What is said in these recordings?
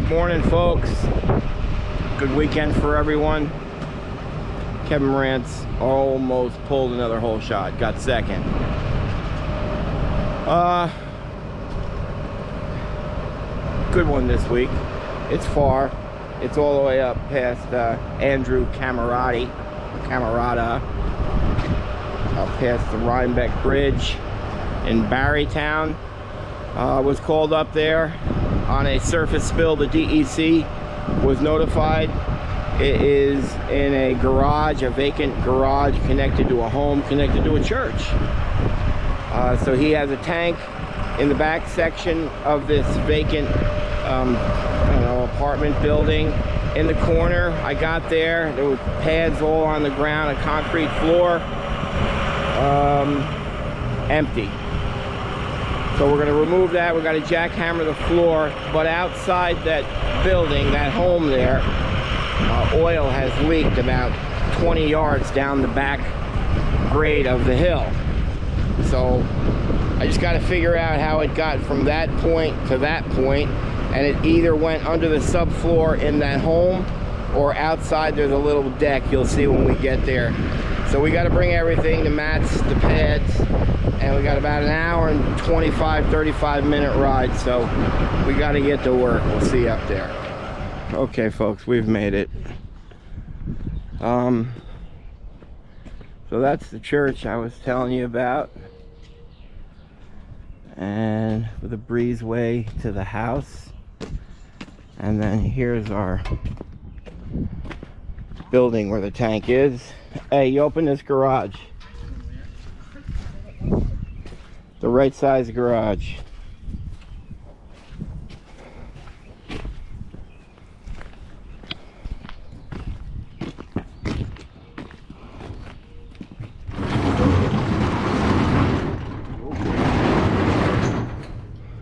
Good morning, folks. Good weekend for everyone. Kevin Rance almost pulled another hole shot, got second. Good one this week. It's far. It's all the way up past Andrew Camerata, up past the Rhinebeck Bridge in Barrytown. Was called up there on a surface spill. The DEC was notified. It is in a garage, a vacant garage connected to a home, connected to a church. So he has a tank in the back section of this vacant apartment building. In the corner, I got there were pads all on the ground, a concrete floor, empty. So we're going to remove that. We're going to jackhammer the floor, but outside that building, that home there, oil has leaked about 20 yards down the back grade of the hill. So I just got to figure out how it got from that point to that point, and it either went under the subfloor in that home or outside. There's a little deck you'll see when we get there. So we got to bring everything, the mats, the pads, and we got about an hour and 35 minute ride, so we got to get to work. We'll see you up there. Okay, folks, we've made it. So that's the church I was telling you about, and with a breezeway to the house. And then here's our building where the tank is. Hey, you open this garage. The right size garage.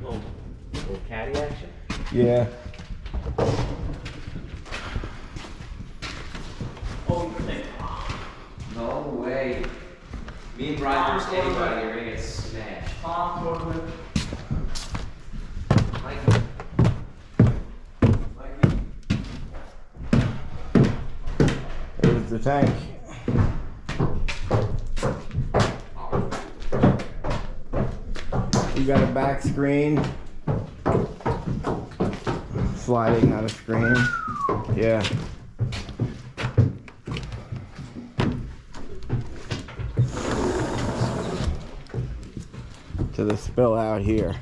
Little caddy action? Yeah. No way. Me and Brian are standing by here and get smashed. There's the tank. You got a back screen. Sliding, not a screen. Yeah. To the spill out here.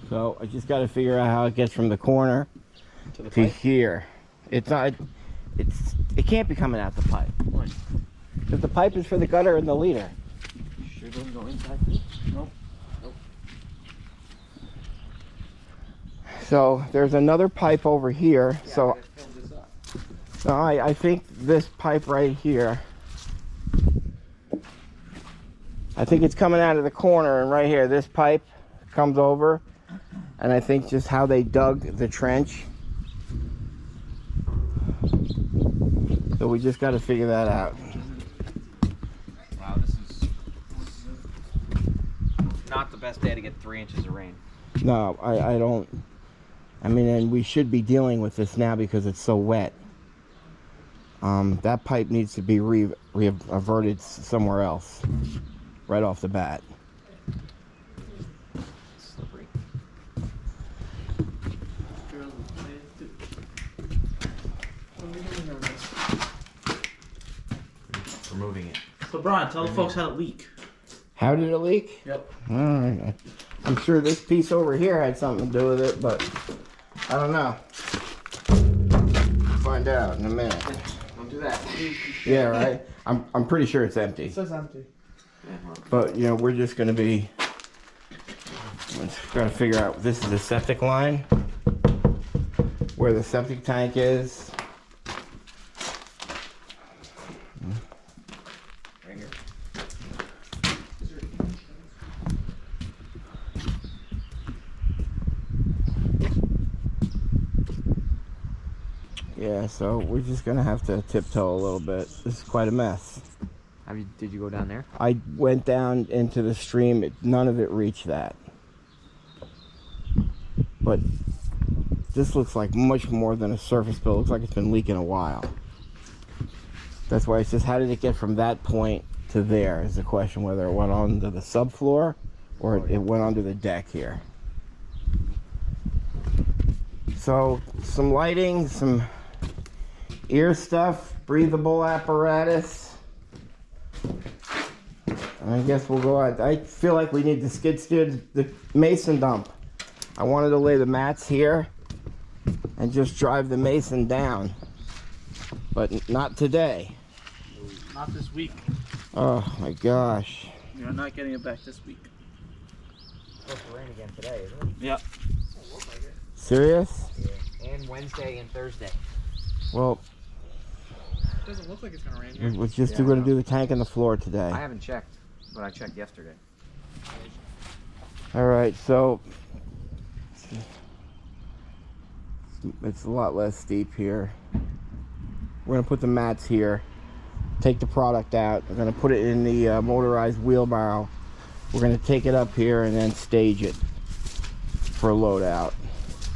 So I just got to figure out how it gets from the corner to here. It's not. It can't be coming out the pipe. Why? Because the pipe is for the gutter and the leader. Sure doesn't go inside here? Nope. Nope. So there's another pipe over here. Yeah, so. No, I think this pipe right here, I think it's coming out of the corner, and right here, this pipe comes over, and I think just how they dug the trench. So we just got to figure that out. Wow, this is not the best day to get 3 inches of rain. No, I don't. I mean, and we should be dealing with this now because it's so wet. That pipe needs to be reverted somewhere else right off the bat. Slippery. Removing it. So Brian, tell the folks how to leak. How did it leak? Yep. Alright. I'm sure this piece over here had something to do with it, but I don't know. We'll find out in a minute. Don't do that. Yeah, right? I'm pretty sure it's empty. It says empty. But, you know, we're just going to be... Let's try to figure out... This is the septic line. Where the septic tank is. Right here. Yeah, so we're just gonna have to tiptoe a little bit. This is quite a mess. Did you go down there? I went down into the stream. None of it reached that. But this looks like much more than a surface spill. It looks like it's been leaking a while. That's why it's just, how did it get from that point to there is the question, whether it went onto the subfloor or it went under the deck here. So some lighting, some ear stuff, breathable apparatus. And I guess we'll go out. I feel like we need to skid steer the mason dump. I wanted to lay the mats here and just drive the mason down, but not today. Not this week. Oh my gosh. You're not getting it back this week. It's supposed to rain again today, isn't it? Yep. Serious? Yeah. And Wednesday and Thursday. Well, It doesn't look like it's gonna rain here. we're just going to do the tank and the floor today. I haven't checked, but I checked yesterday. All right, so it's a lot less steep here. We're going to put the mats here, take the product out. We're going to put it in the motorized wheelbarrow. We're going to take it up here and then stage it for a load out.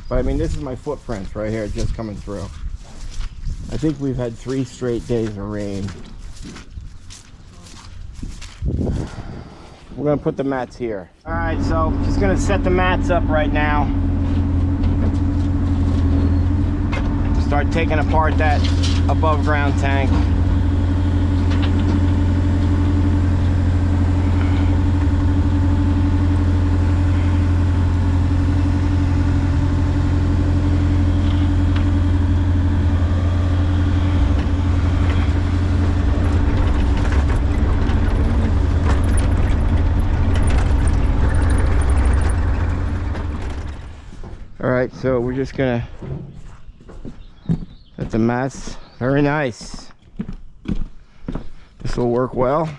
But I mean, this is my footprints right here just coming through. I think we've had 3 straight days of rain. We're gonna put the mats here. All right, so just gonna set the mats up right now. Start taking apart that above ground tank. All right, so we're just gonna set the mats. Very nice. This will work well.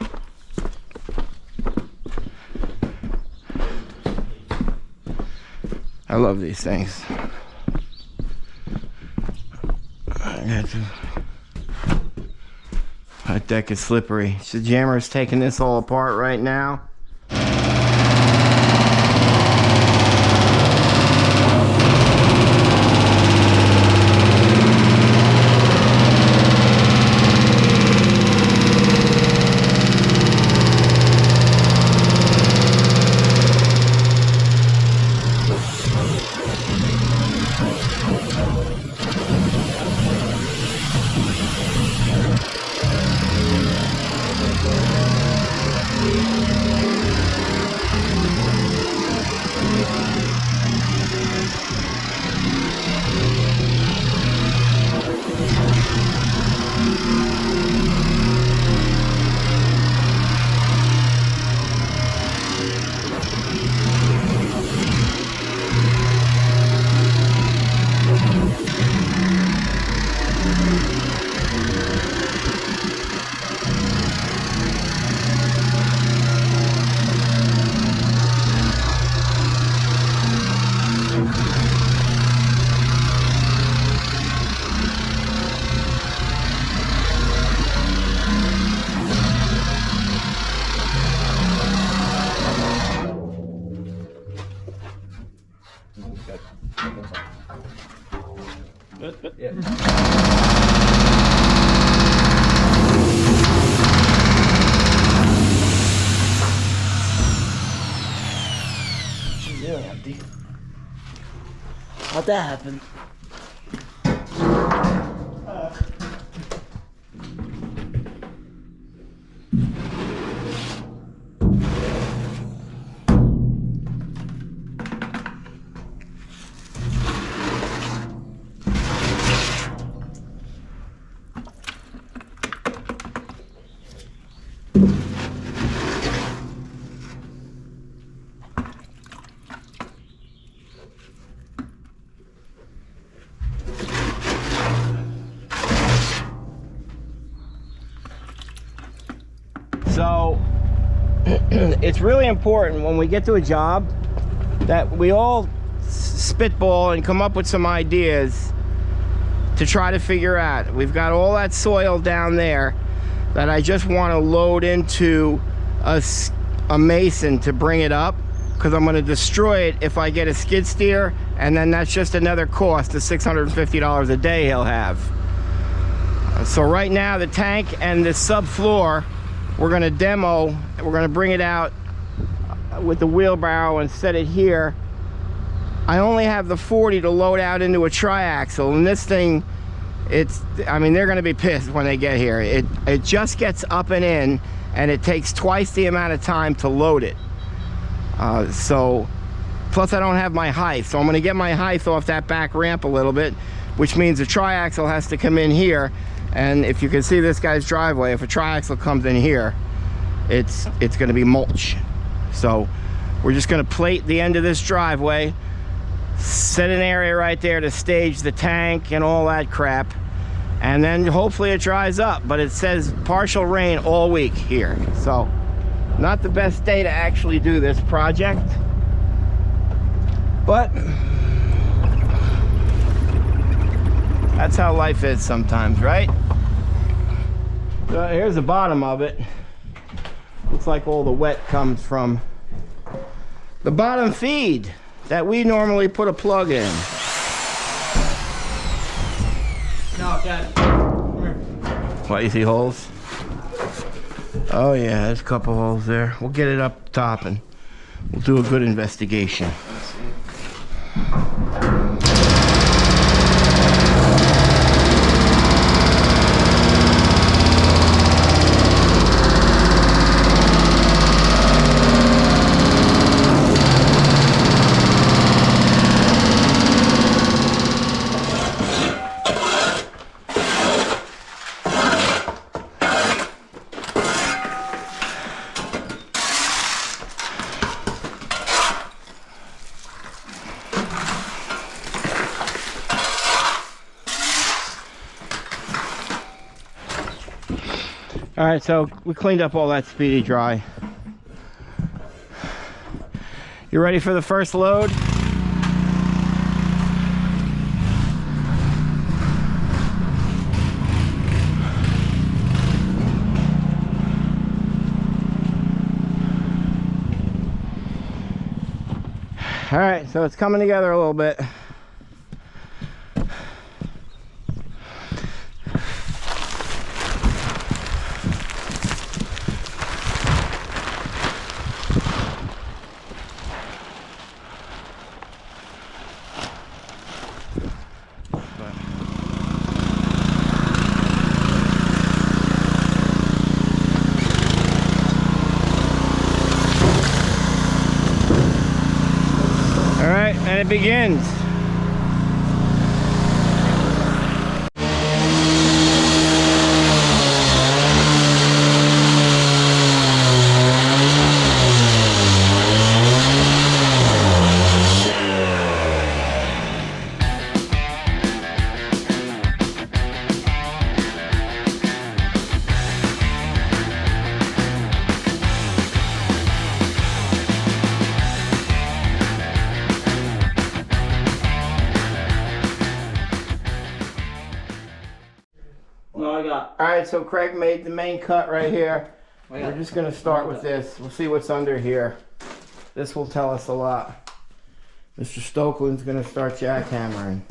I love these things. That deck is slippery. So the jammer is taking this all apart right now. Good. Yeah. She's really empty. How'd that happen? So it's really important when we get to a job that we all spitball and come up with some ideas to try to figure out. We've got all that soil down there. that I just want to load into a mason to bring it up, because I'm going to destroy it if I get a skid steer, and then that's just another cost of $650 a day he'll have. So right now the tank and the subfloor we're going to demo. We're going to bring it out with the wheelbarrow and set it here. I only have the 40 to load out into a triaxle, and this thing, I mean, they're going to be pissed when they get here. It just gets up and in, and it takes twice the amount of time to load it. So plus I don't have my height, so I'm going to get my height off that back ramp a little bit, which means the triaxle has to come in here. And if you can see this guy's driveway, if a triaxle comes in here, it's going to be mulch. So we're just going to plate the end of this driveway, set an area right there to stage the tank and all that crap, and then hopefully it dries up. But it says partial rain all week here, so not the best day to actually do this project, but that's how life is sometimes, right? So here's the bottom of it. Looks like all the wet comes from the bottom feed that we normally put a plug in. No, Dad. Come here. What, you see holes? Oh yeah, there's a couple holes there. We'll get it up top and we'll do a good investigation. All right, so we cleaned up all that speedy dry. You ready for the first load? All right, so it's coming together a little bit. And it begins. Alright, so Craig made the main cut right here. We're just going to start with this. We'll see what's under here. This will tell us a lot. Mr. Stokeland's going to start jackhammering.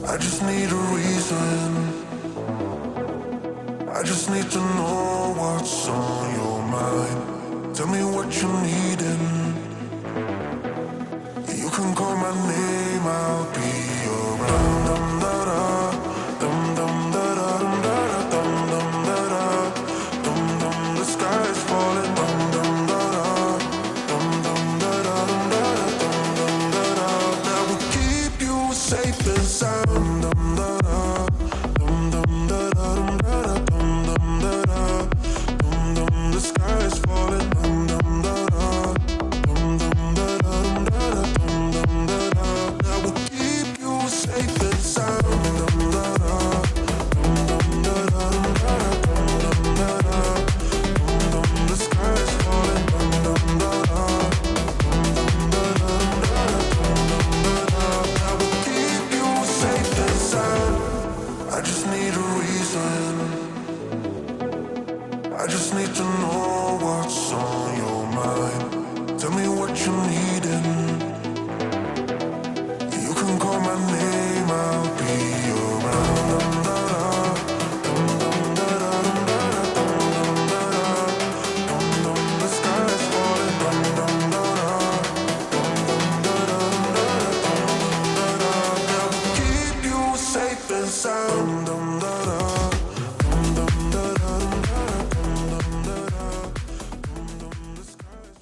I just need a reason. I just need to know what's on your mind. Tell me what you're needing. You can call my name, I'll be around. Dum da da, dum dum da da, dum da da, dum dum da da, dum dum. The sky is falling. Dum dum da da, dum dum da da, dum da da, dum dum da da. That will keep you sound. Dum da da, dum dum da da, dum da da, dum dum da da, dum dum. The sky is falling. Dum dum da da, dum dum da da, dum da da, dum dum da da. That will keep you safe and sound. Dum da da, dum dum da da, dum da da, dum dum da da, dum dum. The sky is falling. Dum dum da da, dum dum da da, dum da da, dum dum da da. That will keep you safe and sound. I just need a reason. I just need to know what's on your mind. Tell me what you needin'. You can call my name, I'll be around. Dum dum da da, dum dum da da, dum dum da da, dum dum. The sky is falling. Dum dum da da, dum dum da da, dum da da, dum dum da da. That will keep you safe and sound. Dum da da, dum dum da da, dum da da, dum dum da da, dum dum. The sky is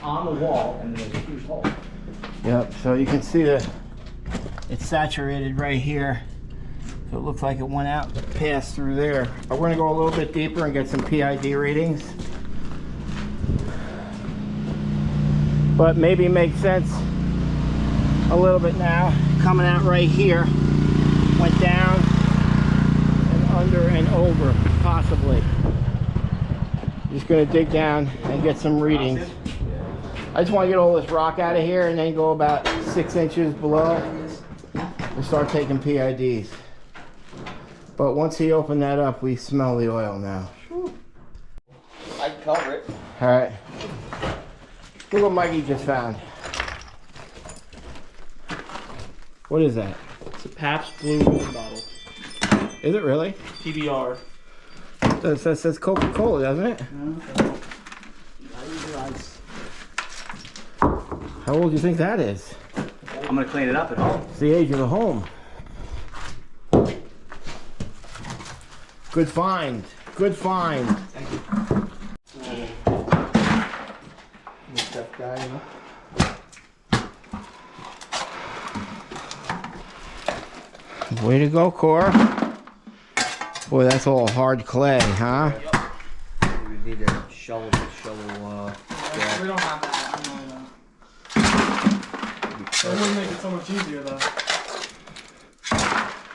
On the wall, and then there's a huge hole. Yep, so you can see that it's saturated right here. So it looks like it went out, passed through there. We're gonna go a little bit deeper and get some PID readings. But maybe makes sense a little bit now. Coming out right here, went down and under and over, possibly. Just gonna dig down and get some readings. I just want to get all this rock out of here and then go about 6 inches below and start taking PIDs. But once he opened that up, we smell the oil now. I'd cover it. All right. Look what Mikey just found. What is that? It's a Pabst Blue Ribbon bottle. Is it really? PBR. That says Coca-Cola, doesn't it? How old do you think that is? I'm gonna clean it up at home. It's the age of the home. Good find. Good find. Thank you. Tough guy, you know? Way to go, Cora. Boy, that's all hard clay, huh? We need a shovel to shovel. We don't have that. I know that. That would make it so much easier, though.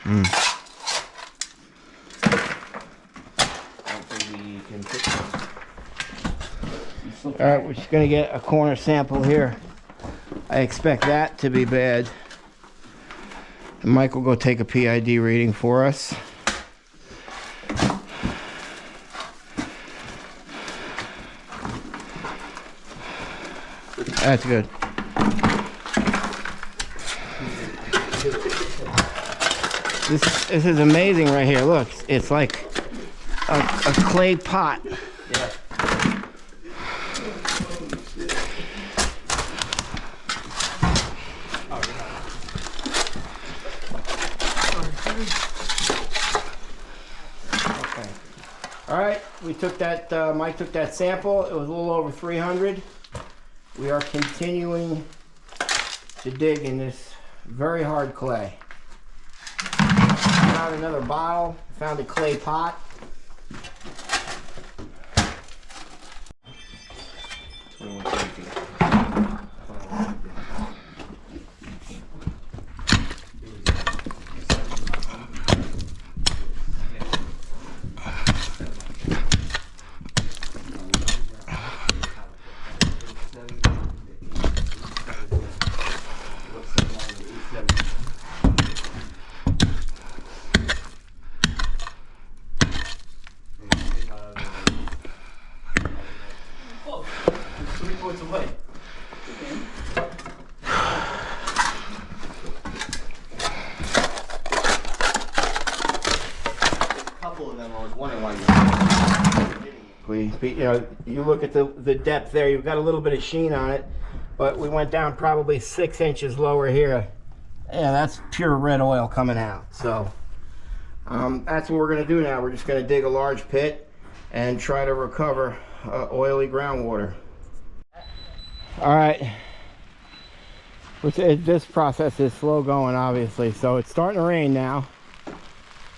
I don't think we can fix it. All right, we're just gonna get a corner sample here. I expect that to be bad. And Mike will go take a PID reading for us. That's good. This is amazing right here. Look, it's like a clay pot. Yeah. Okay. All right, we took that. Mike took that sample. It was a little over 300. We are continuing to dig in this very hard clay. Found another bottle. Found a clay pot. 21 feet. was wondering why you look at the depth there, you've got a little bit of sheen on it, but we went down probably 6 inches lower here. Yeah, that's pure red oil coming out. So that's what we're going to do now. We're just going to dig a large pit and try to recover oily groundwater. All right. This process is slow going, obviously. So it's starting to rain now.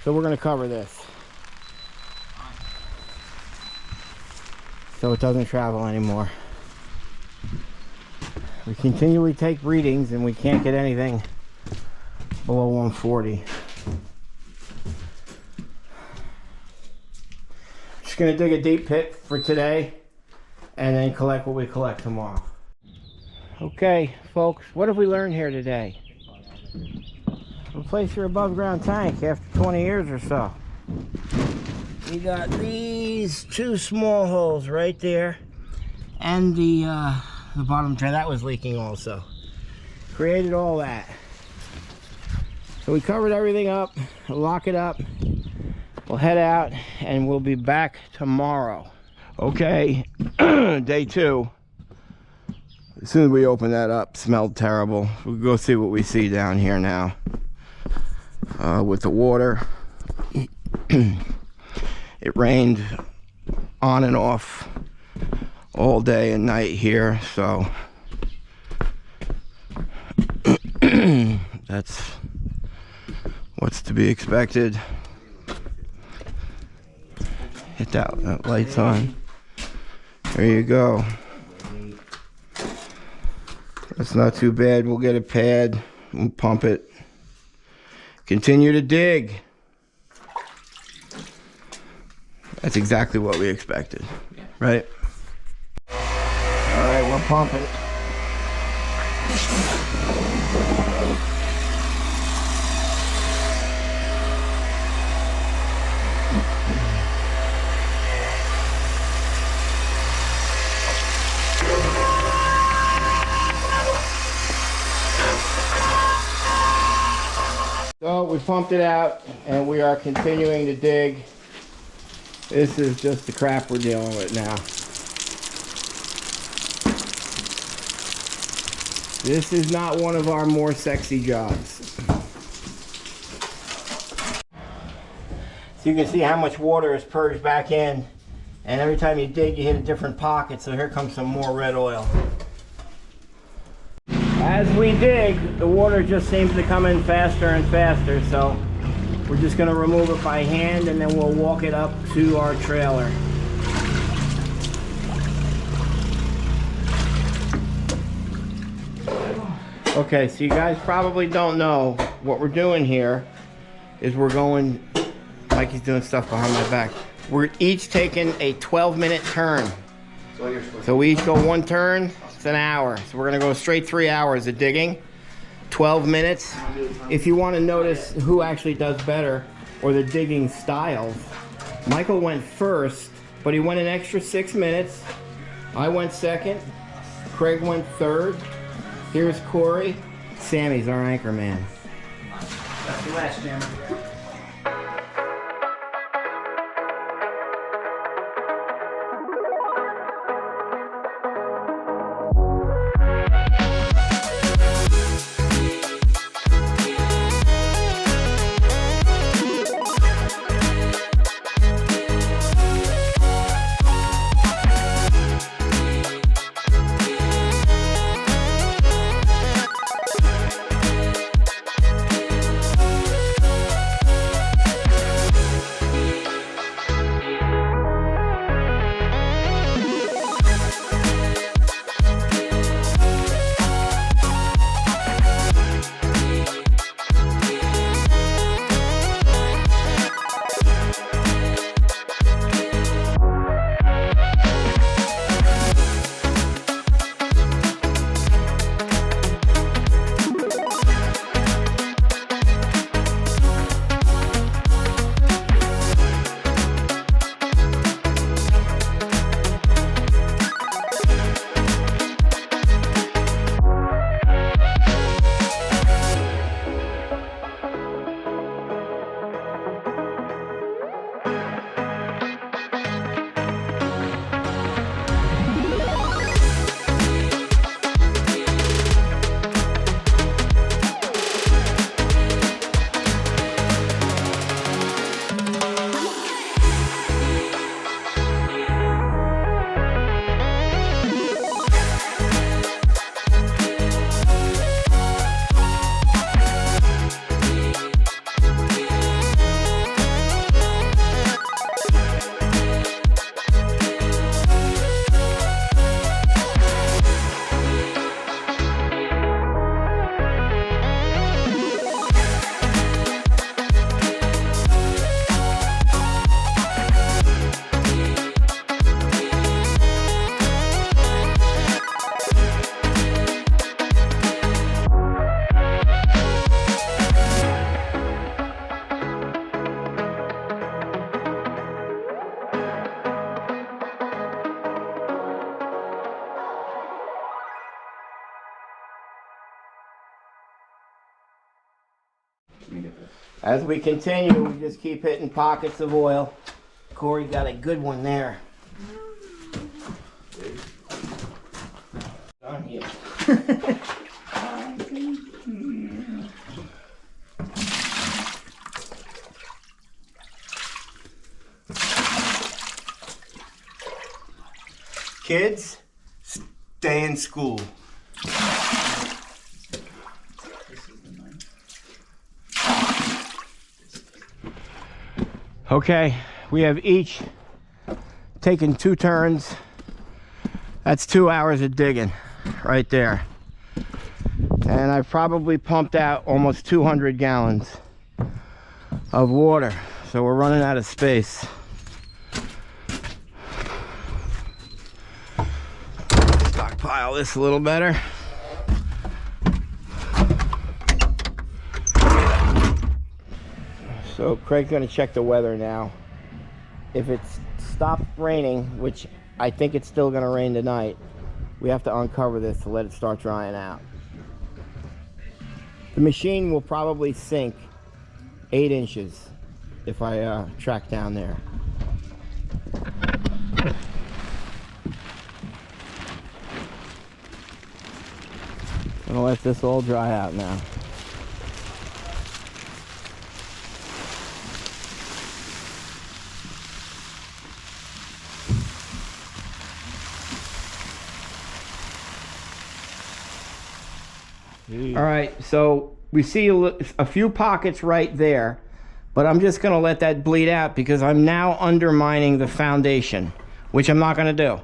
So we're going to cover this, so it doesn't travel anymore. We continually take readings and we can't get anything below 140. Just gonna dig a deep pit for today and then collect what we collect tomorrow. Okay, folks, what have we learned here today? Replace your above ground tank after 20 years or so. We got these 2 small holes right there, and the bottom drain that was leaking also. Created all that. So we covered everything up, lock it up. We'll head out and we'll be back tomorrow. Okay, day 2. As soon as we open that up, smelled terrible. We'll go see what we see down here now. With the water. It rained on and off all day and night here, so that's what's to be expected. Hit that light's on. There you go. That's not too bad. We'll get a pad, we'll pump it. Continue to dig. That's exactly what we expected, right? All right, we're pumping. So we pumped it out and we are continuing to dig. This is just the crap we're dealing with now. This is not one of our more sexy jobs. So you can see how much water is purged back in, and every time you dig you hit a different pocket, so here comes some more red oil. As we dig, the water just seems to come in faster and faster, so we're just going to remove it by hand and then we'll walk it up to our trailer. Okay, so you guys probably don't know what we're doing here is we're going, Mikey's doing stuff behind my back. We're each taking a 12-minute turn. So we each go 1 turn, it's an hour. So we're gonna go straight 3 hours of digging, 12 minutes. If you wanna notice who actually does better or the digging styles, Michael went first, but he went an extra 6 minutes. I went second, Craig went third. Here's Corey. Sammy's our anchor man. That's the last jammer. As we continue, we just keep hitting pockets of oil. Corey got a good one there. On here. Kids, stay in school. Okay, we have each taken 2 turns. That's 2 hours of digging right there. And I've probably pumped out almost 200 gallons of water. So we're running out of space. Stockpile this a little better. So Craig's gonna check the weather now. If it's stopped raining, which I think it's still gonna rain tonight, we have to uncover this to let it start drying out. The machine will probably sink 8 inches if I track down there. I'm gonna let this all dry out now. All right, so we see a few pockets right there, but I'm just going to let that bleed out because I'm now undermining the foundation, which I'm not going to do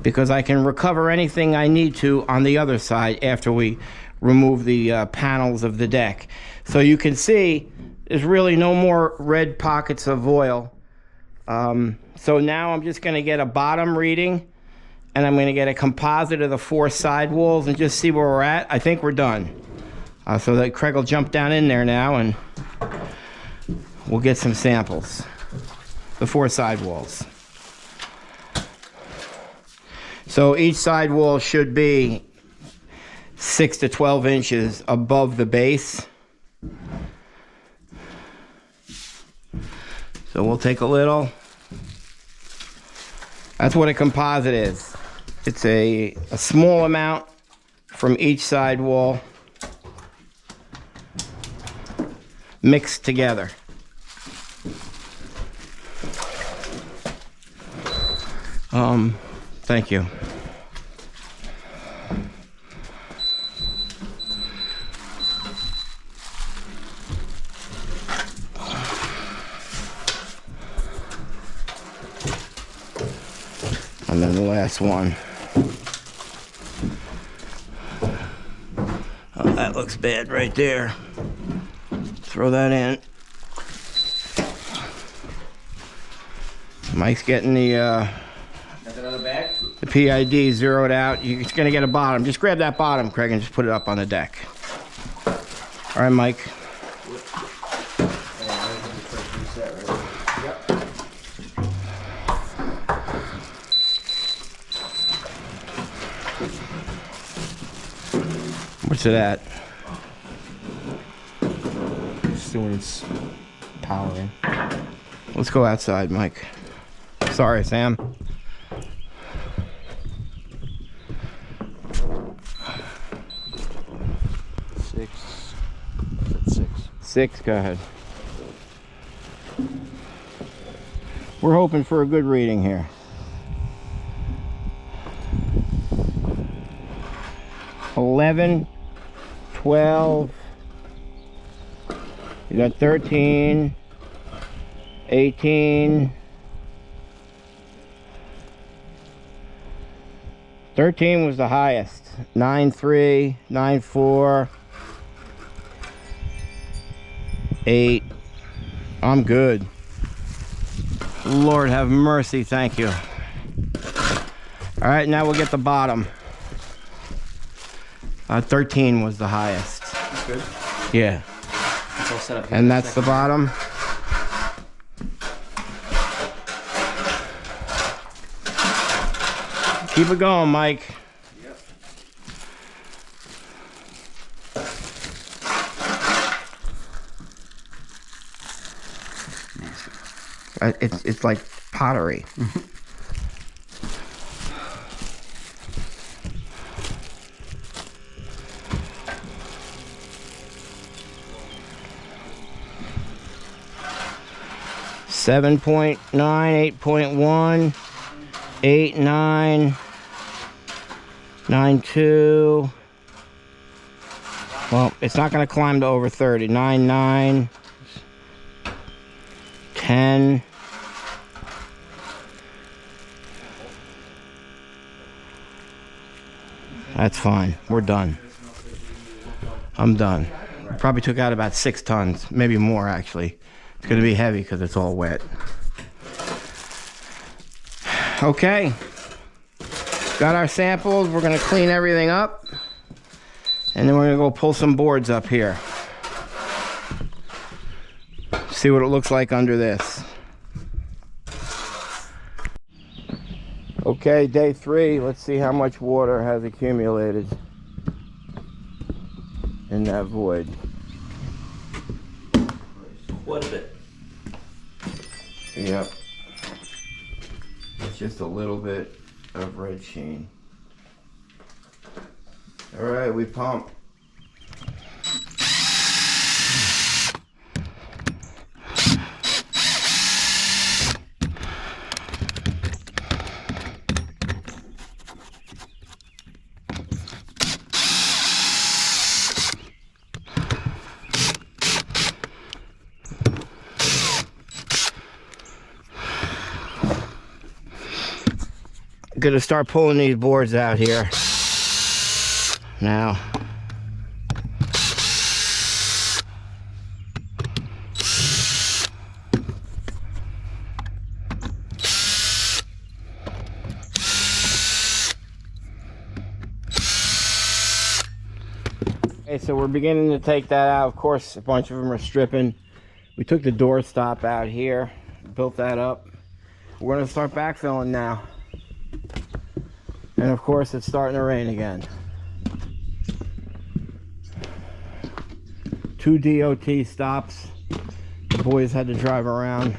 because I can recover anything I need to on the other side after we remove the panels of the deck. So you can see there's really no more red pockets of oil. So now I'm just going to get a bottom reading, and I'm going to get a composite of the 4 side walls and just see where we're at. I think we're done. So that Craig will jump down in there now and we'll get some samples. The 4 side walls. So each side wall should be 6 to 12 inches above the base. So we'll take a little. That's what a composite is. It's a small amount from each side wall mixed together. Thank you. And then the last one. Oh, that looks bad right there. Throw that in. Mike's getting the PID zeroed out. You're just gonna get a bottom. Just grab that bottom, Craig, and just put it up on the deck. All right, Mike. What's it at? Just doing its powering. Let's go outside, Mike. Sorry, Sam. Six, go ahead. We're hoping for a good reading here. $11, $12, you got 13, 18, 13 was the highest, 9.3, 9.4, 8. I'm good. Lord have mercy, thank you. All right, now we'll get the bottom. 13 was the highest. That's good. Yeah. It's all set up here. And that's the bottom. Keep it going, Mike. Yep. It's like pottery. 7.9, 8.1, 8, 9, 9.2. Well, it's not going to climb to over 30. 9, 9, 10. That's fine. We're done. I'm done. Probably took out about 6 tons, maybe more actually. It's going to be heavy because it's all wet. Okay. Got our samples. We're going to clean everything up. And then we're going to go pull some boards up here. See what it looks like under this. Okay, day 3. Let's see how much water has accumulated in that void. Quite a bit. Yep. It's just a little bit of red sheen. All right, we pump. Gonna start pulling these boards out here now. Okay, so we're beginning to take that out. Of course, a bunch of them are stripping. We took the door stop out here, built that up. We're gonna start backfilling now. And of course, it's starting to rain again. 2 DOT stops. The boys had to drive around.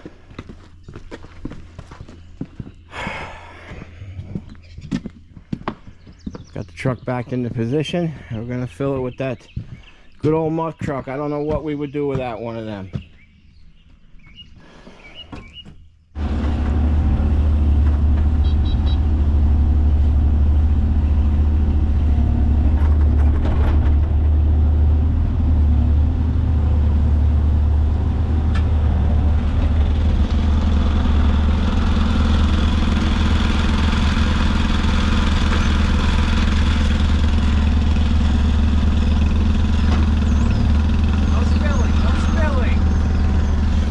Got the truck back into position. And we're gonna fill it with that good old muck truck. I don't know what we would do without one of them.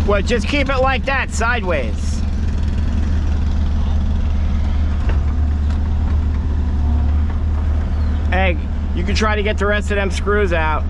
Well, just keep it like that, sideways. Hey, you can try to get the rest of them screws out.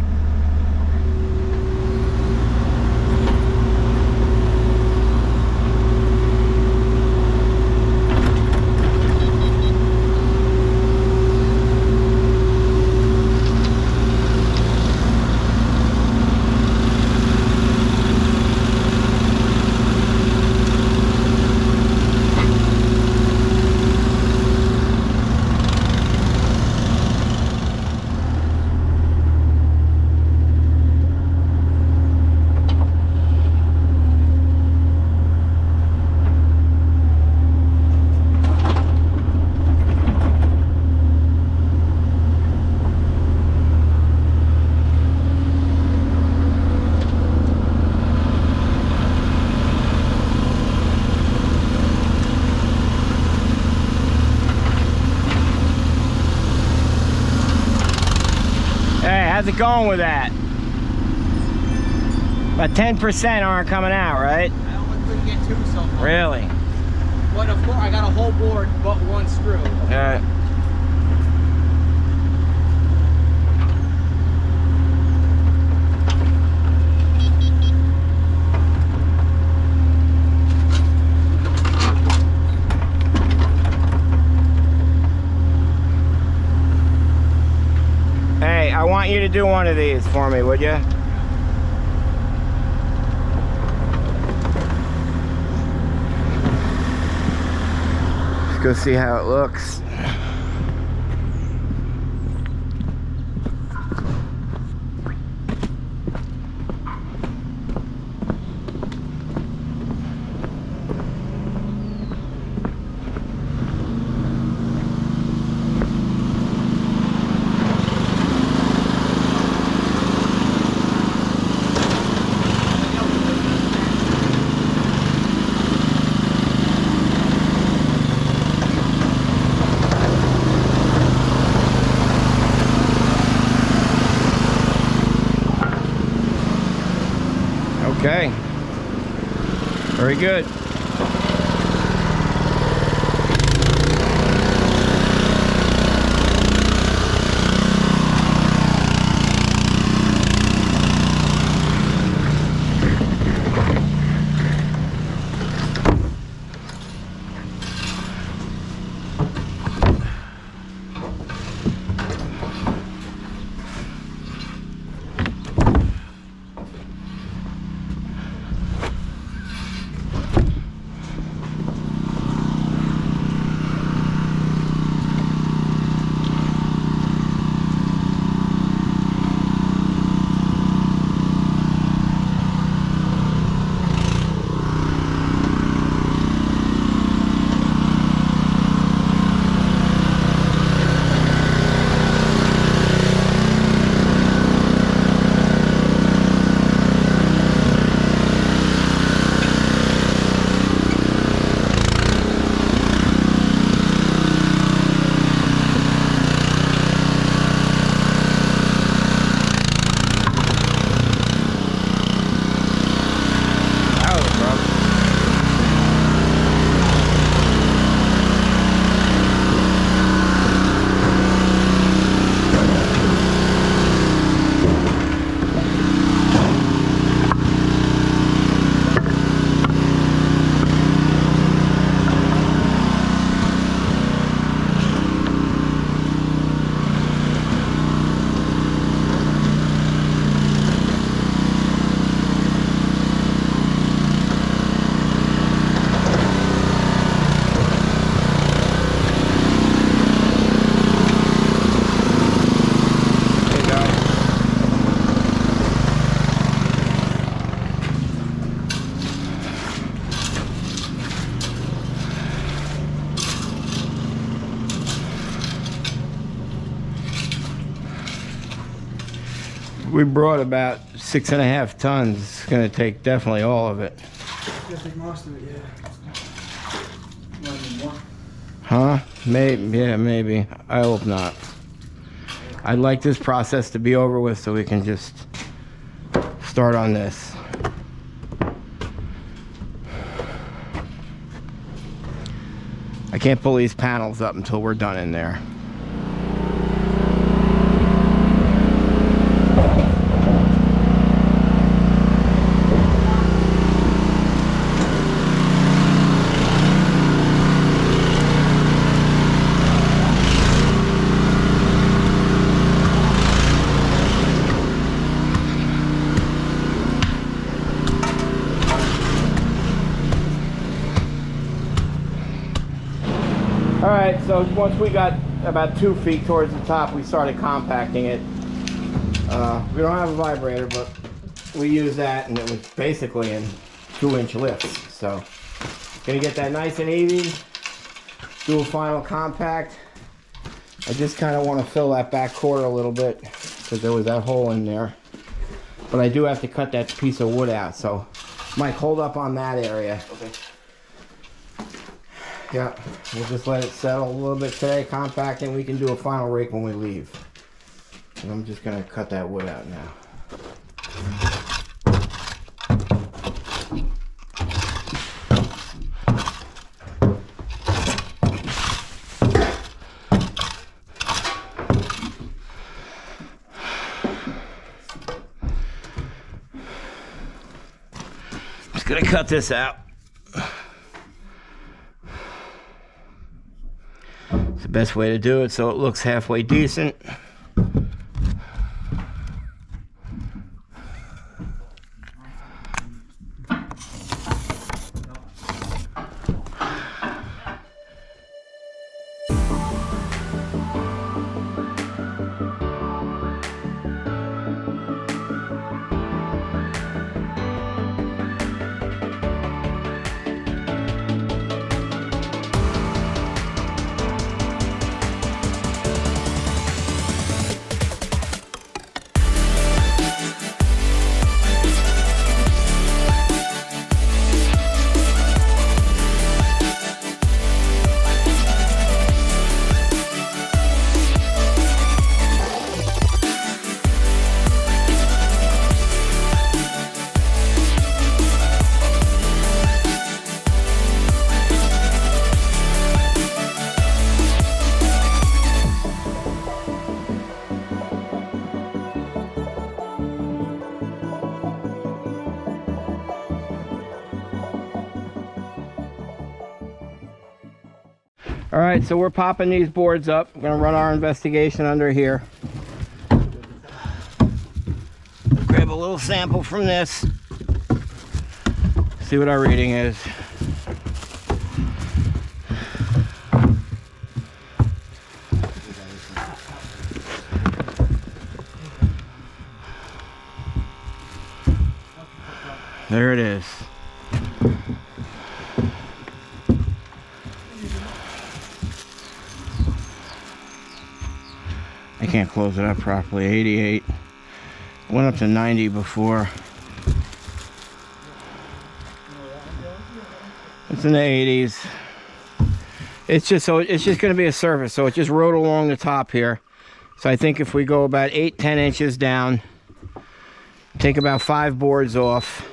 How's it going with that? About 10% aren't coming out, right? I couldn't get 2 so far. Really? But of course, I got a whole board but 1 screw. Hey, I want you to do one of these for me, would you? Let's go see how it looks. Okay, very good. We brought about 6.5 tons. It's gonna take definitely all of it. Just take most of it, yeah. More. Huh? Maybe, yeah, maybe. I hope not. I'd like this process to be over with so we can just start on this. I can't pull these panels up until we're done in there. Alright, so once we got about 2 feet towards the top, we started compacting it. We don't have a vibrator, but we used that, and it was basically in 2-inch lifts. So, gonna get that nice and even, do a final compact. I just kind of want to fill that back quarter a little bit, because there was that hole in there. But I do have to cut that piece of wood out, so Mike, hold up on that area. Okay. Yeah, we'll just let it settle a little bit today, compacting. We can do a final rake when we leave. And I'm just gonna cut that wood out now. Just gonna cut this out. It's the best way to do it so it looks halfway decent. All right, so we're popping these boards up. We're gonna run our investigation under here. Grab a little sample from this. See what our reading is. There it is. I can't close it up properly. 88. Went up to 90 before. It's in the 80s. It's just going to be a surface, so it just rode along the top here. So I think if we go about 8-10 inches down, take about 5 boards off,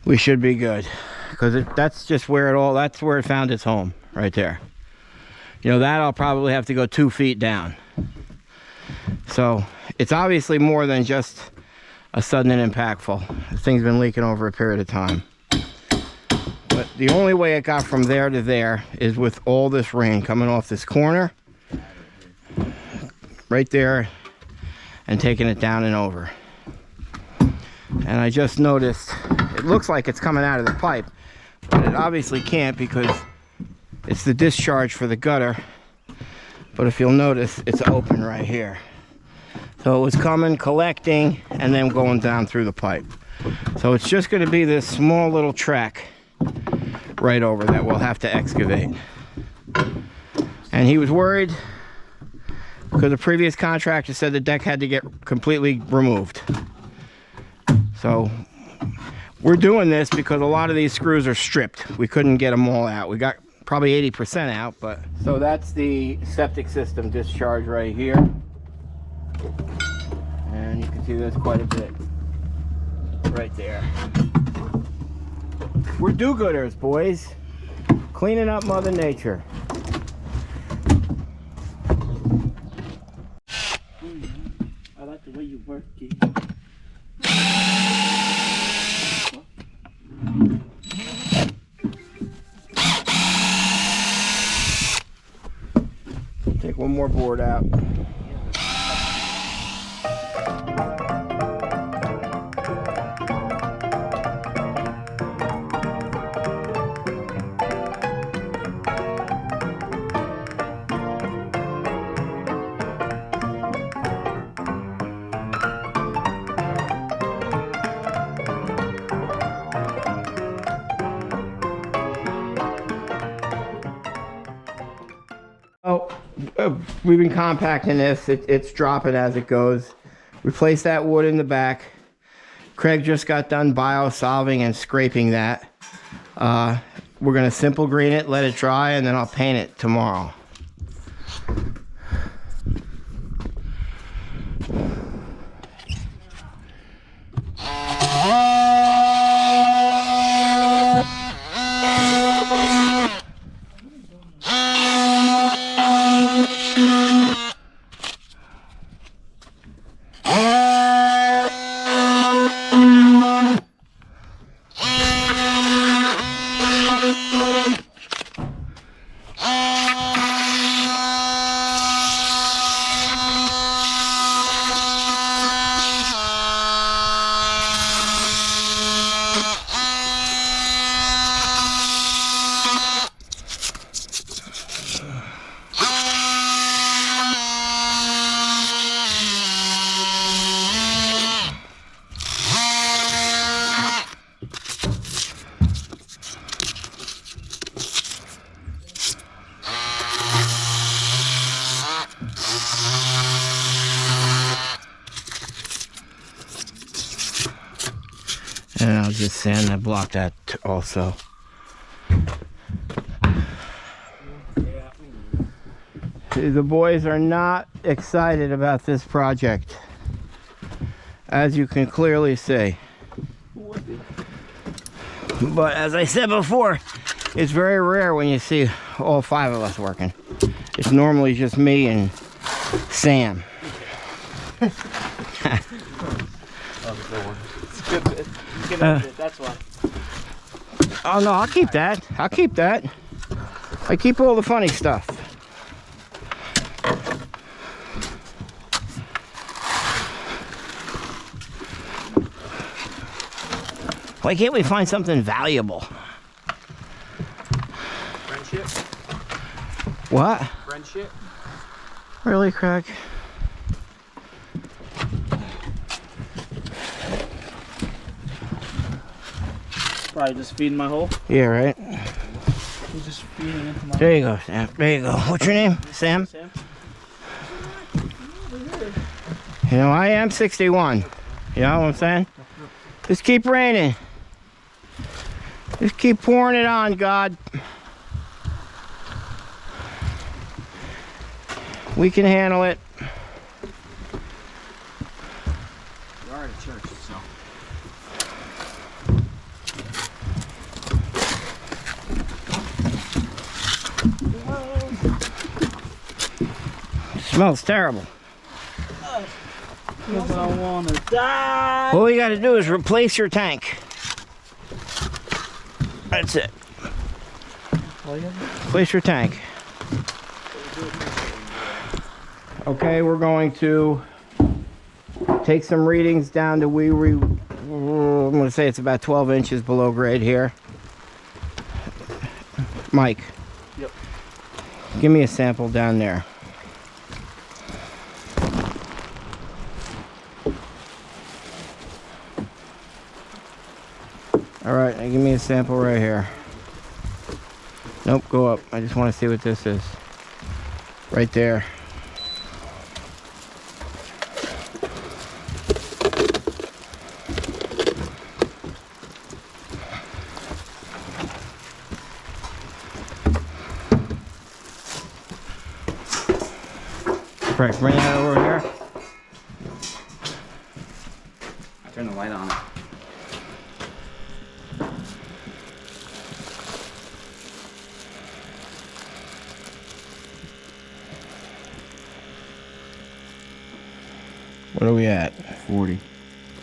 we should be good. Because that's just where that's where it found its home, right there. You know, that I'll probably have to go 2 feet down. So it's obviously more than just a sudden and impactful. This thing's been leaking over a period of time. But the only way it got from there to there is with all this rain coming off this corner, right there, and taking it down and over. And I just noticed, it looks like it's coming out of the pipe, but it obviously can't because it's the discharge for the gutter. But if you'll notice, it's open right here. So it was coming, collecting, and then going down through the pipe. So it's just going to be this small little track right over that we'll have to excavate. And he was worried because the previous contractor said the deck had to get completely removed. So we're doing this because a lot of these screws are stripped. We couldn't get them all out. We got probably 80% out, but so that's the septic system discharge right here. And you can see there's quite a bit right there. We're do-gooders, boys. Cleaning up Mother Nature. I like the way you work it. Take one more board out. We've been compacting this. It's dropping as it goes. Replace that wood in the back. Craig just got done biosolving and scraping that. We're gonna simple green it, let it dry, and then I'll paint it tomorrow. And I'll just sand and block that also. The boys are not excited about this project, as you can clearly see. But as I said before, it's very rare when you see all 5 of us working. It's normally just me and Sam. Good bit. Good bit, that's why. Oh no, I'll keep that. I'll keep that. I keep all the funny stuff. Why can't we find something valuable? Friendship? What? Friendship? Really, Craig? Probably just feeding my hole. Yeah, right? He's just feeding into my There you go, Sam. There you go. What's your name? Sam? Sam? You know, I am 61. You know what I'm saying? Just keep raining. Just keep pouring it on, God. We can handle it. We are at a church, so. Smells terrible. Because I want to die. All you got to do is replace your tank. That's it. Replace your tank. Okay, we're going to take some readings down to I'm going to say it's about 12 inches below grade here. Mike. Yep. Give me a sample down there. All right, now give me a sample right here. Nope, go up. I just want to see what this is. Right there. Correct, bring that over here. Turn the light on. What are we at? 40.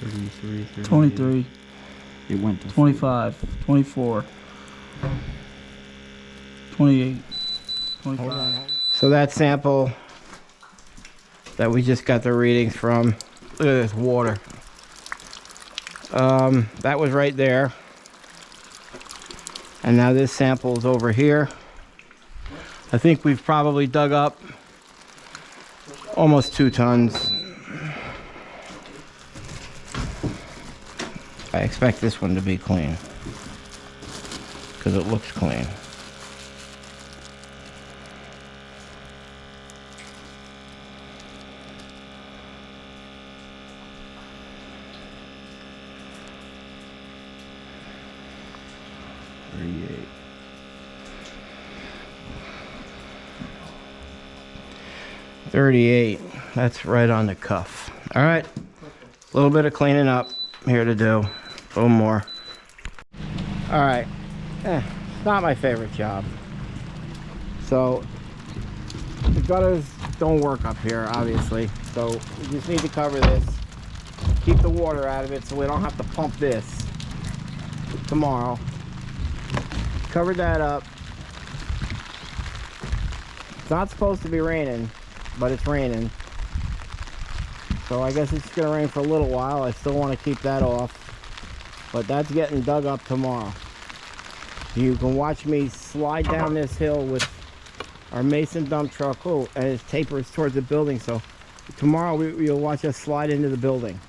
33, 38. 23, It went to 25, 24, 28, 25. So that sample that we just got the readings from, look at this water. That was right there. And now this sample is over here. I think we've probably dug up almost 2 tons. I expect this one to be clean because it looks clean. $38. That's right on the cuff. All right, a little bit of cleaning up here to do. A little more. All right, it's not my favorite job. So the gutters don't work up here, obviously. So we just need to cover this, keep the water out of it, so we don't have to pump this tomorrow. Covered that up. It's not supposed to be raining, but it's raining. So I guess it's gonna rain for a little while. I still want to keep that off, but that's getting dug up tomorrow. You can watch me slide down this hill with our Mason dump truck. Oh, and it tapers towards the building, so tomorrow you'll watch us slide into the building.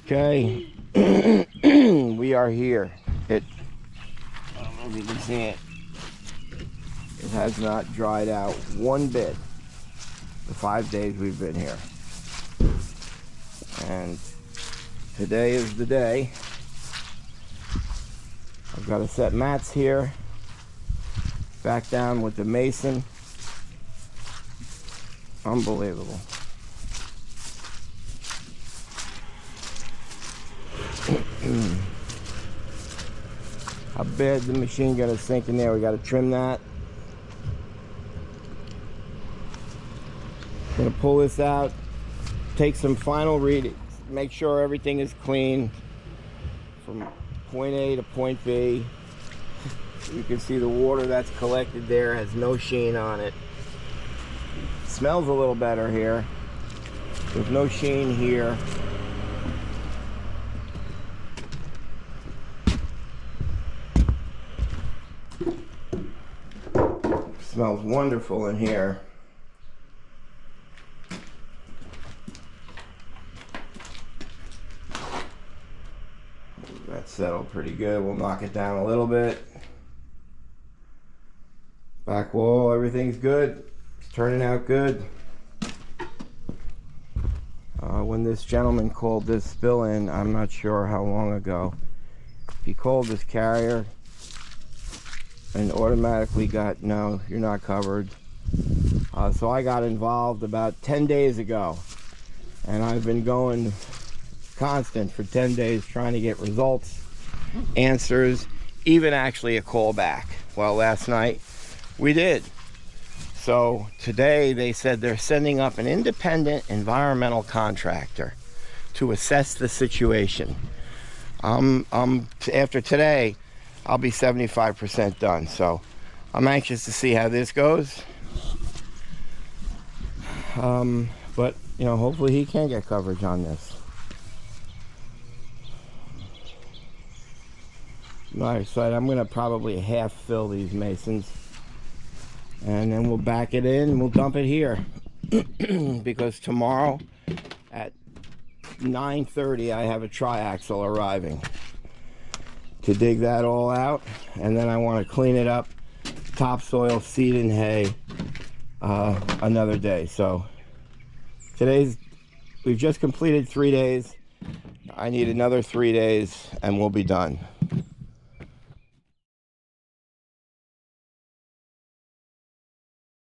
Okay. We are here. I don't know if you can see it. It has not dried out one bit the 5 days we've been here. And today is the day. I've got to set mats here. Back down with the mason. Unbelievable. How bad the machine gonna sink in there? We gotta trim that. Gonna pull this out, take some final readings, make sure everything is clean from point A to point B. You can see the water that's collected there has no sheen on it. Smells a little better here. There's no sheen here. Smells wonderful in here. That's settled pretty good. We'll knock it down a little bit. Back wall, everything's good. It's turning out good. When this gentleman called this spill in, I'm not sure how long ago, he called this carrier and automatically got, no, you're not covered. So I got involved about 10 days ago, and I've been going constant for 10 days trying to get results, answers, even actually a call back. Well, last night we did. So today they said they're sending up an independent environmental contractor to assess the situation. After today, I'll be 75% done. So I'm anxious to see how this goes. But you know, hopefully he can get coverage on this. Like I said, I'm gonna probably half fill these masons, and then we'll back it in and we'll dump it here. Because tomorrow at 9:30 I have a triaxle arriving to dig that all out, and then I want to clean it up, topsoil, seed and hay another day. So we've just completed 3 days. I need another 3 days and we'll be done.